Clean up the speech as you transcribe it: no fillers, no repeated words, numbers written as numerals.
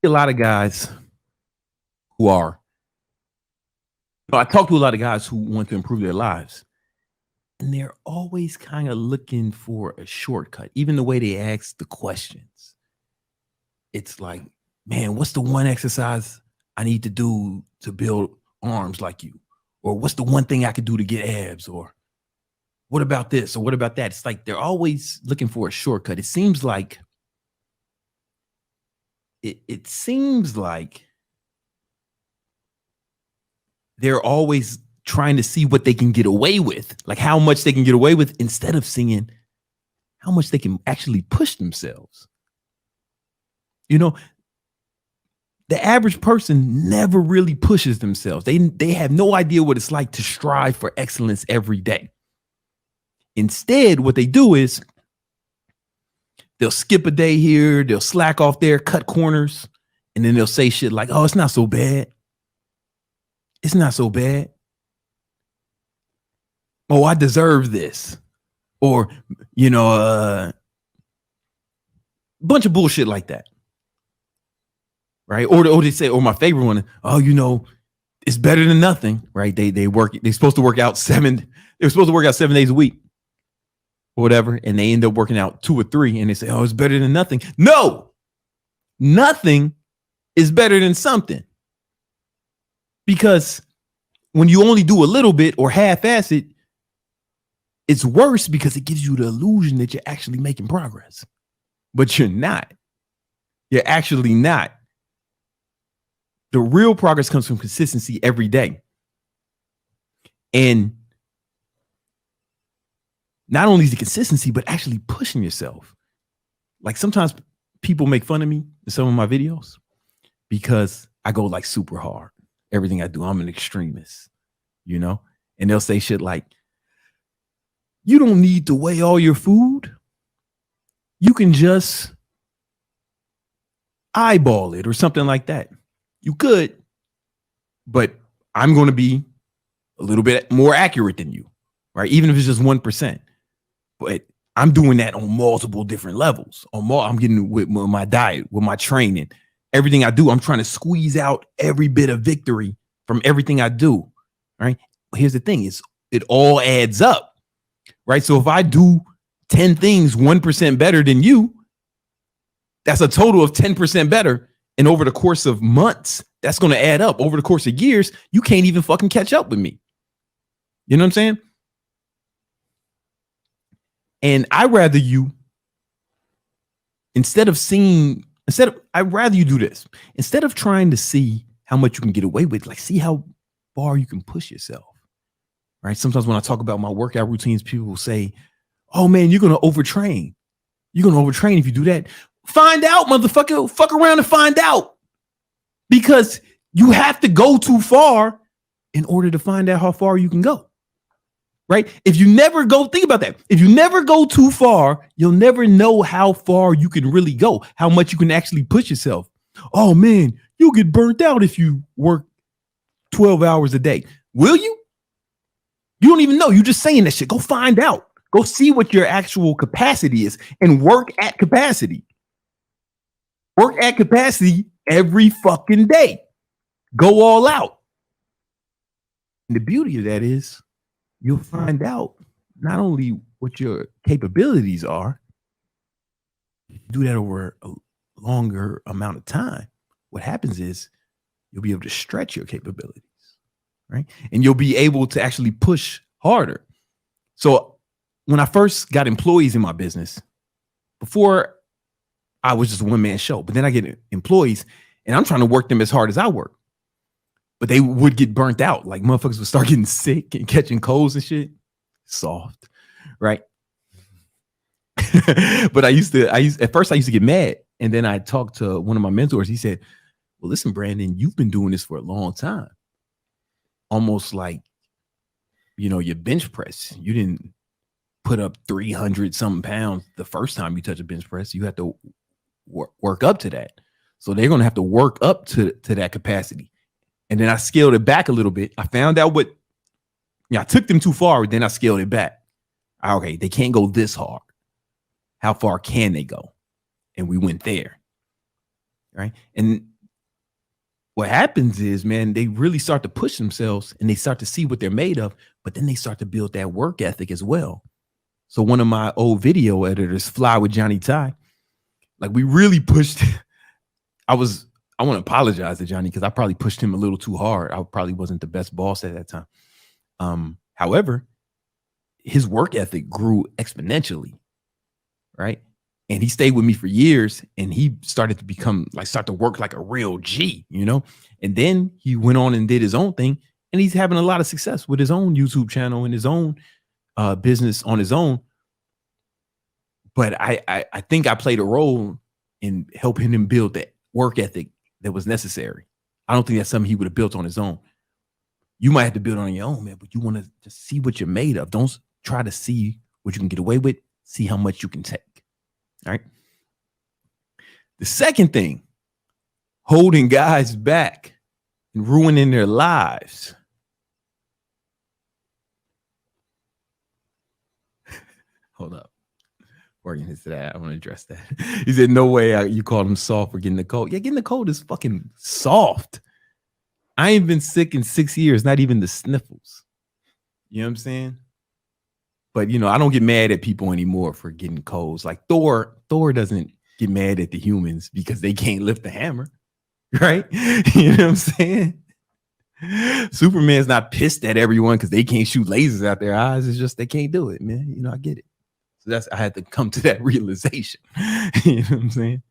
A lot of guys who are, I talk to a lot of guys who want to improve their lives, and they're always kind of looking for a shortcut. Even the way they ask the questions, it's like, man, what's the one exercise I need to do to build arms like you? Or what's the one thing I could do to get abs? Or what about this? Or what about that? It's like they're always looking for a shortcut. It seems like it seems like they're always trying to see what they can get away with, like how much they can get away with, instead of seeing how much they can actually push themselves. You know, the average person never really pushes themselves. They have no idea what it's like to strive for excellence every day. Instead, what they do is they'll skip a day here, they'll slack off there, cut corners, and then they'll say shit like, oh, it's not so bad. It's not so bad. Oh, I deserve this. Or, bunch of bullshit like that. Right. Or they say, or my favorite one, oh, it's better than nothing. Right. They're supposed to work out 7 days a week or whatever. And they end up working out 2 or 3. And they say, oh, it's better than nothing. No, nothing is better than something. Because when you only do a little bit or half-ass it, it's worse because it gives you the illusion that you're actually making progress. But you're not. You're actually not. The real progress comes from consistency every day. And not only is the consistency, but actually pushing yourself. Like sometimes people make fun of me in some of my videos because I go like super hard. Everything I do, I'm an extremist, and they'll say shit like, you don't need to weigh all your food. You can just eyeball it or something like that. You could, but I'm going to be a little bit more accurate than you, right? Even if it's just 1%. But I'm doing that on multiple different levels. I'm getting with my diet, with my training, everything I do. I'm trying to squeeze out every bit of victory from everything I do, right? Here's the thing: it all adds up, right? So if I do 10 things 1% better than you, that's a total of 10% better. And over the course of months, that's going to add up. Over the course of years, you can't even fucking catch up with me. You know what I'm saying? And I'd rather you, I'd rather you do this. Instead of trying to see how much you can get away with, like see how far you can push yourself, right? Sometimes when I talk about my workout routines, people will say, oh man, you're going to overtrain. You're going to overtrain if you do that. Find out, motherfucker. Fuck around and find out. Because you have to go too far in order to find out how far you can go. Right? If you never go, think about that. If you never go too far, you'll never know how far you can really go, how much you can actually push yourself. Oh man, you'll get burnt out if you work 12 hours a day. Will you? You don't even know. You're just saying that shit. Go find out. Go see what your actual capacity is and work at capacity. Work at capacity every fucking day. Go all out. And the beauty of that is you'll find out not only what your capabilities are, do that over a longer amount of time. What happens is you'll be able to stretch your capabilities, right? And you'll be able to actually push harder. So when I first got employees in my business, before I was just a one-man show, but then I get employees and I'm trying to work them as hard as I work. But they would get burnt out. Like motherfuckers would start getting sick and catching colds and shit. Soft, right? But at first I used to get mad. And then I talked to one of my mentors. He said, well, listen, Brandon, you've been doing this for a long time. Almost like, your bench press. You didn't put up 300 something pounds the first time you touch a bench press. You have to work up to that. So they're going to have to work up to that capacity. And then I scaled it back a little bit. I found out I took them too far, then I scaled it back. Okay, they can't go this hard. How far can they go? And we went there, right? And what happens is, man, they really start to push themselves and they start to see what they're made of, but then they start to build that work ethic as well. So one of my old video editors, Fly with Johnny Ty, like we really pushed. I want to apologize to Johnny because I probably pushed him a little too hard. I probably wasn't the best boss at that time. However, his work ethic grew exponentially, right? And he stayed with me for years, and he started to start to work like a real G, you know? And then he went on and did his own thing, and he's having a lot of success with his own YouTube channel and his own business on his own. But I think I played a role in helping him build that work ethic that was necessary. I don't think that's something he would have built on his own. You might have to build on your own, man, but you want to just see what you're made of. Don't try to see what you can get away with. See how much you can take. All right. The second thing, holding guys back and ruining their lives. Hold up. Working into that. I want to address that. He said, no way you call him soft for getting the cold. Yeah, getting the cold is fucking soft. I ain't been sick in 6 years, not even the sniffles. You know what I'm saying? But, you know, I don't get mad at people anymore for getting colds. Like Thor doesn't get mad at the humans because they can't lift the hammer, right? You know what I'm saying? Superman's not pissed at everyone because they can't shoot lasers out their eyes. It's just they can't do it, man. You know, I get it. So I had to come to that realization. You know what I'm saying?